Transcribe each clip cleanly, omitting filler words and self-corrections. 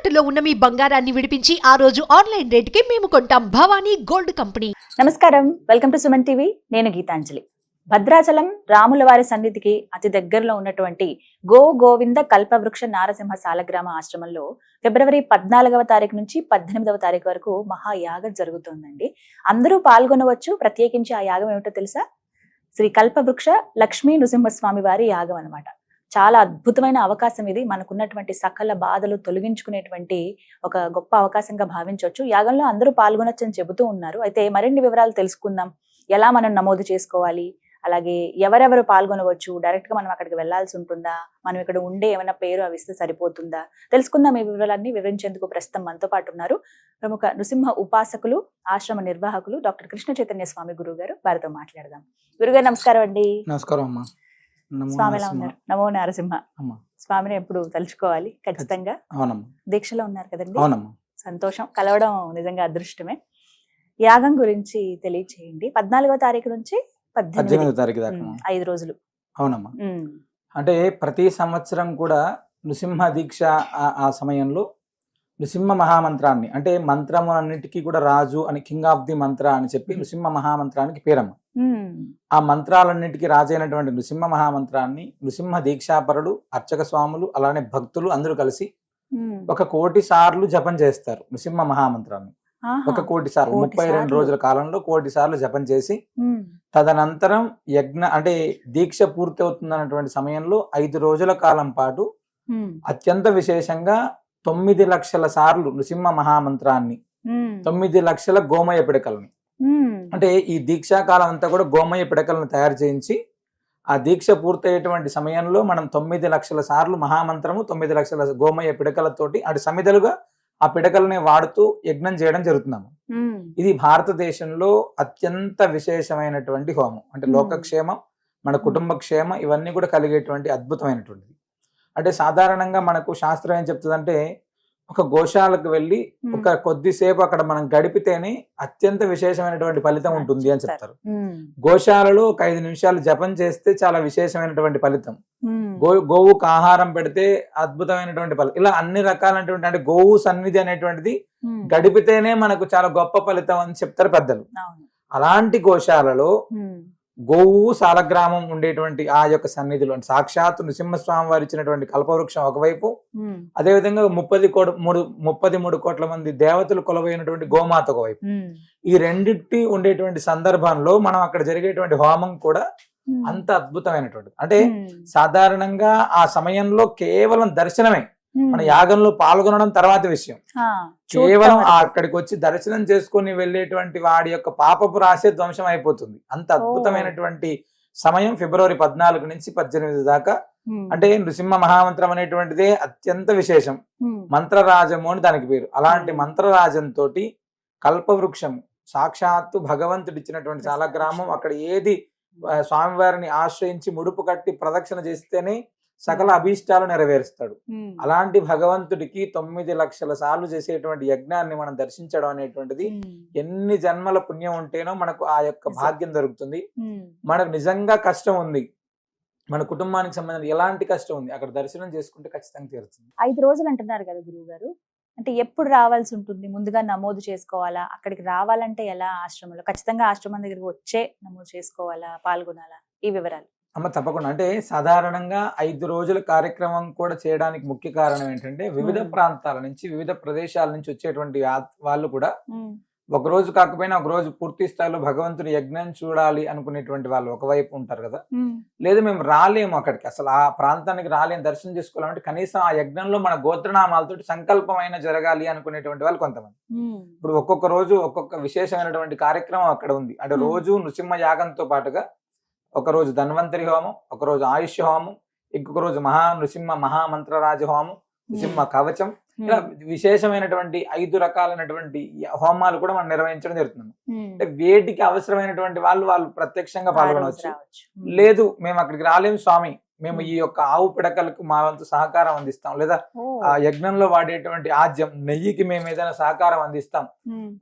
తాకట్టులో ఉన్న మీ బంగారాన్ని విడిపించి ఆ రోజు ఆన్లైన్ రేటుకి మేము కొంటాం. Bhavani gold company. నమస్కారం, వెల్కమ్ టు సుమన్ టీవీ. నేను గీతాంజలి. భద్రాచలం రాములవారి సన్నిధికి అతి దగ్గరలో ఉన్నటువంటి గోవింద కల్పవృక్ష నారసింహ సాలగ్రామ ఆశ్రమంలో ఫిబ్రవరి 14వ తారీఖు నుంచి 18వ తారీఖు వరకు మహాయాగం జరుగుతుందండి. అందరూ పాల్గొనవచ్చు. ప్రత్యేకించి ఆ యాగం ఏమిటో తెలుసా? శ్రీ కల్పవృక్ష లక్ష్మీ నృసింహస్వామి వారి యాగం అన్నమాట. చాలా అద్భుతమైన అవకాశం ఇది. మనకున్నటువంటి సకల బాధలు తొలగించుకునేటువంటి ఒక గొప్ప అవకాశంగా భావించవచ్చు. యాగంలో అందరూ పాల్గొనొచ్చు అని చెబుతూ ఉన్నారు. అయితే మరిన్ని వివరాలు తెలుసుకుందాం. ఎలా మనం నమోదు చేసుకోవాలి, అలాగే ఎవరెవరు పాల్గొనవచ్చు, డైరెక్ట్ గా మనం అక్కడికి వెళ్లాల్సి ఉంటుందా, మనం ఇక్కడ ఉండే ఏమైనా పేరు అవి ఇస్తే సరిపోతుందా, తెలుసుకుందాం. ఈ వివరాలన్నీ వివరించేందుకు ప్రస్తుతం మనతో పాటు ఉన్నారు ప్రముఖ నృసింహ ఉపాసకులు, ఆశ్రమ నిర్వాహకులు డాక్టర్ కృష్ణ చైతన్య స్వామి గురువు గారు. వారితో మాట్లాడదాం. గురుగారు నమస్కారం అండి. నమస్కారం అమ్మా. స్వామి ఎలా ఉన్నారు? నమో నరసింహ. స్వామిని ఎప్పుడు తలుచుకోవాలి ఖచ్చితంగా. అవునమ్మా. దీక్షలో ఉన్నారు కదండి. అవునమ్మా. సంతోషం, కలవడం నిజంగా అదృష్టమే. యాగం గురించి తెలియచేయండి. 14వ తారీఖు నుంచి 18వ తారీఖు దాకా 5 రోజులు. అవునమ్మా. అంటే ప్రతి సంవత్సరం కూడా నృసింహ దీక్ష ఆ సమయంలో నృసింహ మహామంత్రాన్ని, అంటే మంత్రములన్నిటికీ కూడా రాజు అని, కింగ్ ఆఫ్ ది మంత్ర అని చెప్పి నృసింహ మహామంత్రానికి పేరమ్మ. ఆ మంత్రాలన్నిటికీ రాజైనటువంటి నృసింహ మహామంత్రాన్ని నృసింహ దీక్షాపరుడు, అర్చక స్వాములు, అలానే భక్తులు అందరూ కలిసి 1,000,000 సార్లు జపం చేస్తారు నృసింహ మహామంత్రాన్ని. 1,000,000 సార్లు 32 రోజుల కాలంలో 1,000,000 సార్లు జపం చేసి తదనంతరం యజ్ఞ, అంటే దీక్ష పూర్తి అవుతుంది అన్నటువంటి సమయంలో 5 రోజుల కాలం పాటు అత్యంత విశేషంగా 9 లక్షల సార్లు నృసింహ మహామంత్రాన్ని, 9 లక్షల గోమయ పిడకల్ని, అంటే ఈ దీక్షా కాలం అంతా కూడా గోమయ పిడకలను తయారు చేయించి ఆ దీక్ష పూర్తయ్యేటువంటి సమయంలో మనం 9 లక్షల సార్లు మహామంత్రము, 9 లక్షల గోమయ పిడకలతోటి అంటే సమిధలుగా ఆ పిడకలని వాడుతూ యజ్ఞం చేయడం జరుగుతున్నాము. ఇది భారతదేశంలో అత్యంత విశేషమైనటువంటి హోమం. అంటే లోకక్షేమం, మన కుటుంబ క్షేమం ఇవన్నీ కూడా కలిగేటువంటి అద్భుతమైనటువంటిది. అంటే సాధారణంగా మనకు శాస్త్రం ఏం చెప్తుందంటే, ఒక గోశాలకు వెళ్ళి ఒక కొద్దిసేపు అక్కడ మనం గడిపితేనే అత్యంత విశేషమైనటువంటి ఫలితం ఉంటుంది అని చెప్తారు. గోశాలలో ఒక 5 నిమిషాలు జపం చేస్తే చాలా విశేషమైనటువంటి ఫలితం. గోవుకు ఆహారం పెడితే అద్భుతమైనటువంటి ఫలితం. ఇలా అన్ని రకాలైనటువంటి, అంటే గోవు సన్నిధి అనేటువంటిది గడిపితేనే మనకు చాలా గొప్ప ఫలితం అని చెప్తారు పెద్దలు. అలాంటి గోశాలలో గోవు సాలగ్రామం ఉండేటువంటి ఆ యొక్క సన్నిధిలో సాక్షాత్ నృసింహస్వామి వారు ఇచ్చినటువంటి కల్పవృక్షం ఒకవైపు, అదేవిధంగా 33 కోట్ల మంది దేవతలు కొలవైనటువంటి గోమాత ఒకవైపు, ఈ రెండింటి ఉండేటువంటి సందర్భంలో మనం అక్కడ జరిగేటువంటి హోమం కూడా అంత అద్భుతమైనటువంటిది. అంటే సాధారణంగా ఆ సమయంలో కేవలం దర్శనమే, మన యాగంలో పాల్గొనడం తర్వాత విషయం. కేవలం అక్కడికి వచ్చి దర్శనం చేసుకుని వెళ్ళేటువంటి వాడి యొక్క పాపపు రాశి ధ్వంసం అయిపోతుంది. అంత అద్భుతమైనటువంటి సమయం ఫిబ్రవరి 14 నుంచి 18 దాకా. అంటే నృసింహ మహామంత్రం అనేటువంటిదే అత్యంత విశేషం. మంత్రరాజము అని దానికి పేరు. అలాంటి మంత్రరాజంతో కల్పవృక్షం సాక్షాత్తు భగవంతుడు ఇచ్చినటువంటి సాలగ్రామం, అక్కడ ఏది స్వామివారిని ఆశ్రయించి ముడుపు కట్టి ప్రదక్షిణ చేస్తేనే సకల అభీష్టాలు నెరవేరుస్తాడు. అలాంటి భగవంతుడికి 9 లక్షల సార్లు చేసేటువంటి యజ్ఞాన్ని మనం దర్శించడం అనేటువంటిది ఎన్ని జన్మల పుణ్యం ఉంటేనో మనకు ఆ యొక్క భాగ్యం దొరుకుతుంది. మనకు నిజంగా కష్టం ఉంది, మన కుటుంబానికి సంబంధించిన ఎలాంటి కష్టం ఉంది, అక్కడ దర్శనం చేసుకుంటే ఖచ్చితంగా తీరుతుంది. 5 రోజులు అంటున్నారు కదా గురువు గారు, అంటే ఎప్పుడు రావాల్సి ఉంటుంది? ముందుగా నమోదు చేసుకోవాలా? అక్కడికి రావాలంటే ఎలా? ఆశ్రమంలో ఖచ్చితంగా ఆశ్రమం దగ్గరికి వచ్చే నమోదు చేసుకోవాలా, పాల్గొనాలా? ఈ వివరాలు. అమ్మ తప్పకుండా. అంటే సాధారణంగా 5 రోజుల కార్యక్రమం కూడా చేయడానికి ముఖ్య కారణం ఏంటంటే, వివిధ ప్రాంతాల నుంచి, వివిధ ప్రదేశాల నుంచి వచ్చేటువంటి వాళ్ళు కూడా ఒక రోజు కాకపోయినా ఒక రోజు పూర్తి స్థాయిలో భగవంతుని యజ్ఞం చూడాలి అనుకునేటువంటి వాళ్ళు ఒకవైపు ఉంటారు కదా. లేదు మేము రాలేము అక్కడికి, అసలు ఆ ప్రాంతానికి రాలేము, దర్శనం చేసుకోవాలంటే కనీసం ఆ యజ్ఞంలో మన గోత్రనామాలతో సంకల్పమైన జరగాలి అనుకునేటువంటి వాళ్ళు కొంతమంది. ఇప్పుడు ఒక్కొక్క రోజు ఒక్కొక్క విశేషమైనటువంటి కార్యక్రమం అక్కడ ఉంది. అంటే రోజు నృసింహ యాగంతో పాటుగా ఒక రోజు ధన్వంతరి హోమం, ఒక రోజు ఆయుష్ హోమం, ఇంకొక రోజు నృసింహ మహామంత్రరాజ హోమం, నృసింహ కవచం, ఇలా విశేషమైనటువంటి 5 రకాలైనటువంటి హోమాలు కూడా మనం నిర్వహించడం జరుగుతుంది. అంటే వేటికి అవసరమైనటువంటి వాళ్ళు ప్రత్యక్షంగా పాల్గొనవచ్చు. లేదు మేము అక్కడికి రాలేము స్వామి, మేము ఈ యొక్క ఆవు పిడకలకు మా వంతు సహకారం అందిస్తాం, లేదా ఆ యజ్ఞంలో వాడేటువంటి ఆజ్యం నెయ్యికి మేము ఏదైనా సహకారం అందిస్తాం,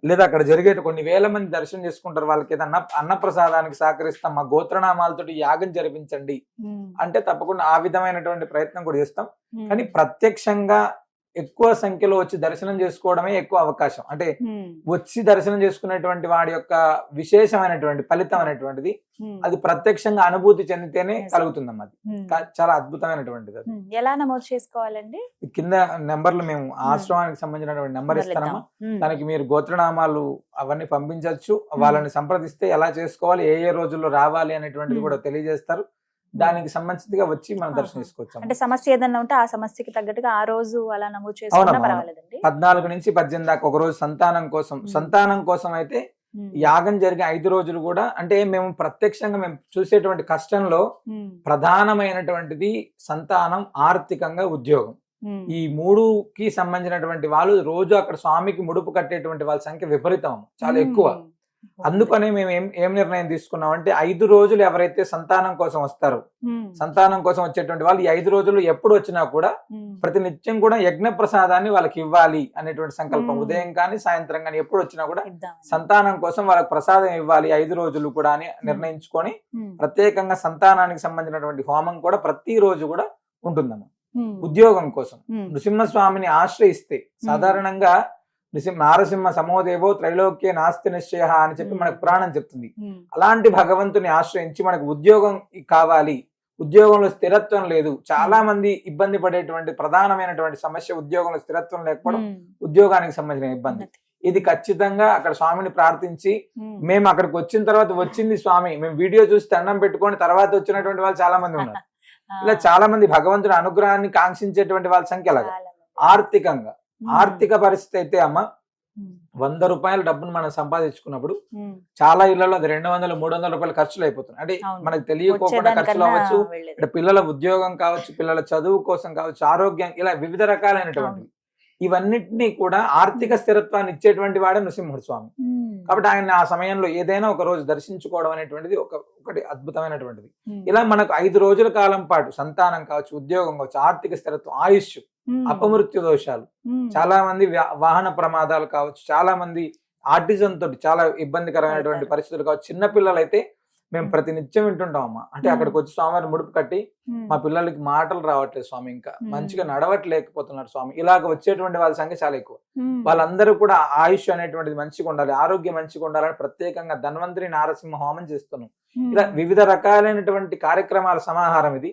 లేదా అక్కడ జరిగే కొన్ని వేల మంది దర్శనం చేసుకుంటారు, వాళ్ళకి ఏదైనా అన్నప్రసాదానికి సహకరిస్తాం, మా గోత్రనామాలతో యాగం జరిపించండి అంటే తప్పకుండా ఆ విధమైనటువంటి ప్రయత్నం కూడా చేస్తాం. కానీ ప్రత్యక్షంగా ఎక్కువ సంఖ్యలో వచ్చి దర్శనం చేసుకోవడమే ఎక్కువ అవకాశం. అంటే వచ్చి దర్శనం చేసుకునేటువంటి వాడి యొక్క విశేషమైనటువంటి ఫలితం అనేటువంటిది అది ప్రత్యక్షంగా అనుభూతి చెందితేనే కలుగుతుందమ్మా. అది చాలా అద్భుతమైనటువంటిది. అది ఎలా నమోదు చేసుకోవాలండి? కింద నెంబర్లు మేము ఆశ్రమానికి సంబంధించినటువంటి నెంబర్ ఇస్తానమ్మా. దానికి మీరు గోత్రనామాలు అవన్నీ పంపించవచ్చు. వాళ్ళని సంప్రదిస్తే ఎలా చేసుకోవాలి, ఏ ఏ రోజుల్లో రావాలి అనేటువంటిది కూడా తెలియజేస్తారు. దానికి సంబంధించిగా వచ్చి మనం దర్శనం చేసుకోవచ్చు. అంటే సమస్య ఏదన్నా ఉంటే ఆ సమస్యకి తగ్గట్టుగా ఆ రోజు అలా నమోదు చేసుకున్నా పర్వాలేదండి. 14 నుంచి 18 దాకా ఒక రోజు సంతానం కోసం అయితే యాగం జరిగే 5 రోజులు కూడా అంటే మేము ప్రత్యక్షంగా మేము చూసేటువంటి కష్టంలో ప్రధానమైనటువంటిది సంతానం, ఆర్థికంగా, ఉద్యోగం. ఈ 3కి సంబంధించినటువంటి వాళ్ళు రోజు అక్కడ స్వామికి ముడుపు కట్టేటువంటి వాళ్ళ సంఖ్య విపరీతం, చాలా ఎక్కువ. అందుకనే మేము ఏం నిర్ణయం తీసుకున్నాం అంటే 5 రోజులు ఎవరైతే సంతానం కోసం వస్తారో, సంతానం కోసం వచ్చేటువంటి వాళ్ళు ఈ 5 రోజులు ఎప్పుడు వచ్చినా కూడా ప్రతి నిత్యం కూడా యజ్ఞ ప్రసాదాన్ని వాళ్ళకి ఇవ్వాలి అనేటువంటి సంకల్పం. ఉదయం కానీ సాయంత్రం కానీ ఎప్పుడు వచ్చినా కూడా సంతానం కోసం వాళ్ళకి ప్రసాదం ఇవ్వాలి 5 రోజులు కూడా అని నిర్ణయించుకొని ప్రత్యేకంగా సంతానానికి సంబంధించినటువంటి హోమం కూడా ప్రతి రోజు కూడా ఉంటుందన్నమాట. ఉద్యోగం కోసం నృసింహస్వామిని ఆశ్రయిస్తే సాధారణంగా నారసింహ సమోదేవో త్రైలోక్య నాస్తి నిశ్చయ అని చెప్పి మనకు పురాణం చెప్తుంది. అలాంటి భగవంతుని ఆశ్రయించి మనకు ఉద్యోగం కావాలి, ఉద్యోగంలో స్థిరత్వం లేదు, చాలా మంది ఇబ్బంది పడేటువంటి ప్రధానమైనటువంటి సమస్య ఉద్యోగంలో స్థిరత్వం లేకపోవడం, ఉద్యోగానికి సంబంధించిన ఇబ్బంది. ఇది ఖచ్చితంగా అక్కడ స్వామిని ప్రార్థించి మేము అక్కడికి వచ్చిన తర్వాత వచ్చింది స్వామి, మేము వీడియో చూసి దండం పెట్టుకొని తర్వాత వచ్చినటువంటి వాళ్ళు చాలా మంది ఉన్నారు. ఇలా చాలా మంది భగవంతుని అనుగ్రహాన్ని కాంక్షించేటువంటి వాళ్ళ సంఖ్య అలాగా. ఆర్థిక పరిస్థితి అయితే అమ్మ 100 రూపాయల డబ్బును మనం సంపాదించుకున్నప్పుడు చాలా ఇళ్లలో అది 200-300 రూపాయలు ఖర్చులు అయిపోతున్నాయి. అంటే మనకు తెలియకోకుండా ఖర్చులు అవ్వచ్చు, అంటే పిల్లల ఉద్యోగం కావచ్చు, పిల్లల చదువు కోసం కావచ్చు, ఆరోగ్యం, ఇలా వివిధ రకాలైనటువంటివి. ఇవన్నిటినీ కూడా ఆర్థిక స్థిరత్వాన్ని ఇచ్చేటువంటి వాడే నృసింహుడు స్వామి. కాబట్టి ఆయన ఆ సమయంలో ఏదైనా ఒక రోజు దర్శించుకోవడం అనేటువంటిది ఒకటి అద్భుతమైనటువంటిది. ఇలా మనకు 5 రోజుల కాలం పాటు సంతానం కావచ్చు, ఉద్యోగం కావచ్చు, ఆర్థిక స్థిరత్వం, ఆయుష్, అపమృత్యు దోషాలు, చాలా మంది వాహన ప్రమాదాలు కావచ్చు, చాలా మంది ఆర్టిజం తోటి చాలా ఇబ్బందికరమైనటువంటి పరిస్థితులు కావచ్చు. చిన్నపిల్లలైతే మేము ప్రతి నిత్యం వింటుంటాం అమ్మా. అంటే అక్కడికి వచ్చి స్వామివారి ముడుపు కట్టి మా పిల్లలకి మాటలు రావట్లేదు స్వామి, ఇంకా మంచిగా నడవట్లేకపోతున్నారు స్వామి, ఇలాగ వచ్చేటువంటి వాళ్ళ సంఖ్య చాలా ఎక్కువ. వాళ్ళందరూ కూడా ఆయుష్ అనేటువంటిది మంచిగా ఉండాలి, ఆరోగ్యం మంచిగా ఉండాలని ప్రత్యేకంగా ధన్వంతరి నారసింహ హోమం చేస్తున్నాం. ఇలా వివిధ రకాలైనటువంటి కార్యక్రమాల సమాహారం ఇది.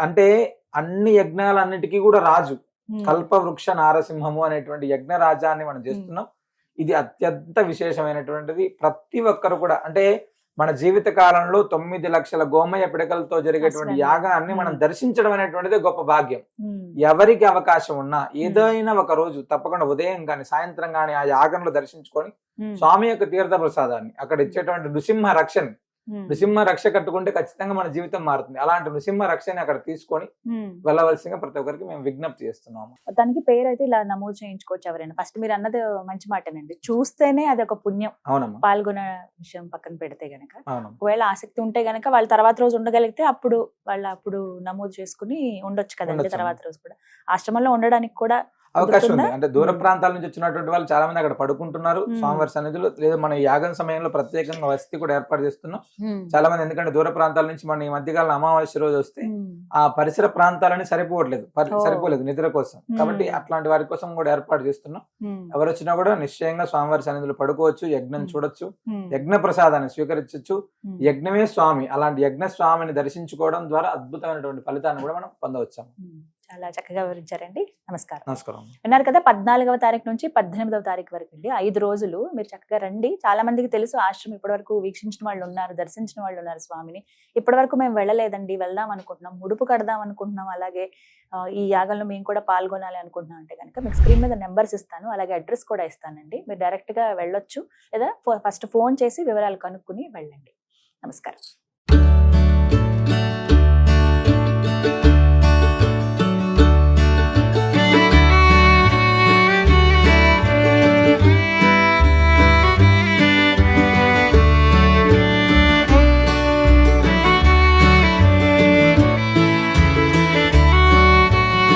అంటే అన్ని యజ్ఞాలన్నిటికీ కూడా రాజు కల్పవృక్ష నారసింహము అనేటువంటి యజ్ఞ రాజాన్ని మనం చేస్తున్నాం. ఇది అత్యంత విశేషమైనటువంటిది. ప్రతి ఒక్కరు కూడా అంటే మన జీవిత కాలంలో 9 లక్షల గోమయ పిడకలతో జరిగేటువంటి యాగాన్ని మనం దర్శించడం అనేటువంటిది గొప్ప భాగ్యం. ఎవరికి అవకాశం ఉన్నా ఏదైనా ఒక రోజు తప్పకుండా ఉదయం గాని సాయంత్రం గాని ఆ యాగంలో దర్శించుకొని స్వామి యొక్క తీర్థ ప్రసాదాన్ని అక్కడ ఇచ్చేటువంటి నృసింహ రక్ష కట్టుకుంటే ఖచ్చితంగా మన జీవితం మారుతుంది. అలాంటి నృసింహ రక్షని అక్కడ తీసుకొని వెళ్ళవలసిందిగా ప్రతి ఒక్కరికి మేము విజ్ఞప్తి చేస్తున్నాము. దానికి పేరు అయితే ఇలా నమోదు చేయించుకోవచ్చు ఎవరైనా. ఫస్ట్ మీరు అన్నది మంచి మాటేనండి, చూస్తేనే అది ఒక పుణ్యం. అవునమ్మా. పాల్గొనే విషయం పక్కన పెడితే గనక ఒకవేళ ఆసక్తి ఉంటే గనక వాళ్ళు తర్వాత రోజు ఉండగలిగితే అప్పుడు నమోదు చేసుకుని ఉండొచ్చు కదండి. తర్వాత రోజు కూడా ఆశ్రమంలో ఉండడానికి కూడా అవకాశం ఉంది. అంటే దూర ప్రాంతాల నుంచి వచ్చినటువంటి వాళ్ళు చాలా మంది అక్కడ పడుకుంటున్నారు స్వామివారి సన్నిధిలో. లేదా మన యాగం సమయంలో ప్రత్యేకంగా వసతి కూడా ఏర్పాటు చేస్తున్నాం చాలా మంది. ఎందుకంటే దూర ప్రాంతాల నుంచి మన ఈ మధ్యకాలం అమావాస్య రోజు వస్తే ఆ పరిసర ప్రాంతాలని సరిపోలేదు నిద్ర కోసం. కాబట్టి అట్లాంటి వారి కోసం కూడా ఏర్పాటు చేస్తున్నాం. ఎవరు వచ్చినా కూడా నిశ్చయంగా స్వామివారి సన్నిధిలో పడుకోవచ్చు, యజ్ఞం చూడొచ్చు, యజ్ఞ ప్రసాదాన్ని స్వీకరించవచ్చు. యజ్ఞమే స్వామి. అలాంటి యజ్ఞ స్వామిని దర్శించుకోవడం ద్వారా అద్భుతమైనటువంటి ఫలితాన్ని కూడా మనం పొందవచ్చాము. చాలా చక్కగా వివరించారండి. నమస్కారం. నమస్కారం. విన్నారు కదా, 14వ తారీఖు నుంచి 18వ తారీఖు వరకు అండి 5 రోజులు మీరు చక్కగా రండి. చాలా మందికి తెలుసు ఆశ్రమం ఇప్పటి వరకు వీక్షించిన వాళ్ళు ఉన్నారు, దర్శించిన వాళ్ళు ఉన్నారు స్వామిని. ఇప్పటి వరకు మేము వెళ్ళలేదండి, వెళ్దాం అనుకుంటున్నాం, ముడుపు కడదాం అనుకుంటున్నాం, అలాగే ఈ యాగంలో మేము కూడా పాల్గొనాలి అనుకుంటున్నాం అంటే కనుక మీకు స్క్రీన్ మీద నెంబర్స్ ఇస్తాను, అలాగే అడ్రస్ కూడా ఇస్తానండి. మీరు డైరెక్ట్ గా వెళ్ళొచ్చు, లేదా ఫస్ట్ ఫోన్ చేసి వివరాలు కనుక్కుని వెళ్ళండి. నమస్కారం.